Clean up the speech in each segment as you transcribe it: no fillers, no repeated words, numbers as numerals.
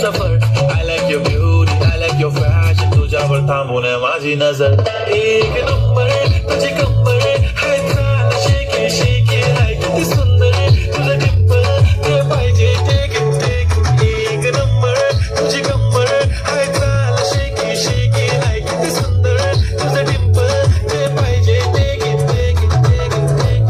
सफर. I like your beauty, I like your fashion. तुझ्यावर थांबून माझी नजर. एक नंबर तुझी कंबर हाय चाल शेके शेके हाय किती सुंदर तुझं डिंपल ते पाहिजे टेक टेक. एक नंबर तुझी कंबर हाय चाल शेके शेके हाय किती सुंदर तुझं डिंपल ते पाहिजे टेक टेक टेक टेक.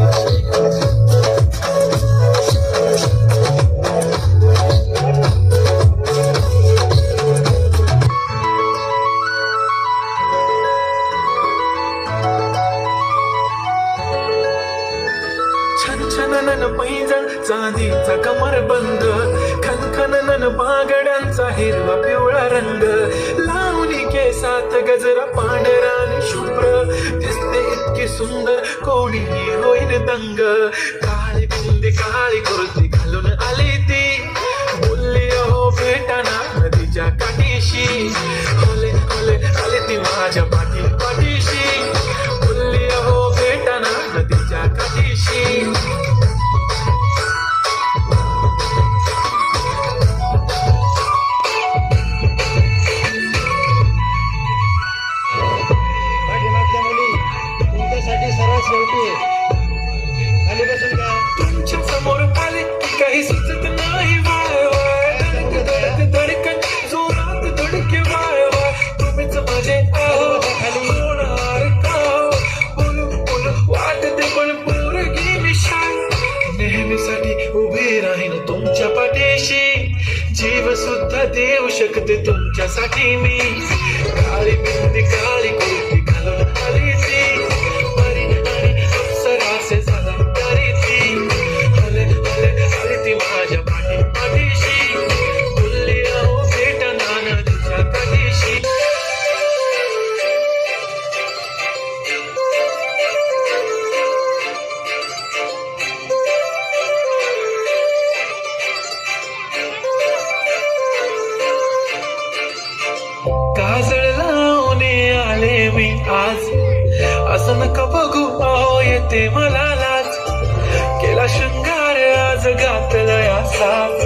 छनछनन पैंजण चांदीचा कमरबंद खनखनन बागड्यांचा हिरवा पिवळा रंग लावणी केसात गजरा पांढरा आणि शुभ्र दिसते इतकी सुंदर कोणी होईल दंग. काळी बिंदी काळी कुर्ती घालून आली ती बोलली अहो भेटाना नदीच्या काठीशी होले होले आली ती माझ्या पाठीशी बोलली अहो भेटाना नदीच्या काठीशी. तुमच्या समोर आले की काही सुचत नाही वाय वाय धडक धडकन जोरात धडके वाय वाय तुम्हीच माझे होणार का बोलू बोलू वाटते पण पोरगी मी शाय नेहमीसाठी उभी राहीन तुमच्या पाठीशी जीव सुद्धा देऊ शकते तुमच्यासाठी मी. काळी बिंदी काळी कुर्ती घालून आली ती परी आणि अप्सराचे झाला तरी ती हले हले आली ती माझ्या पाठीशी बोलली अहो भेटना नदीच्या काठीशी. काजळ लावणे आले मी आज असं नका बघू अहो येते मला लाज केला शृंगार आज घातला या साज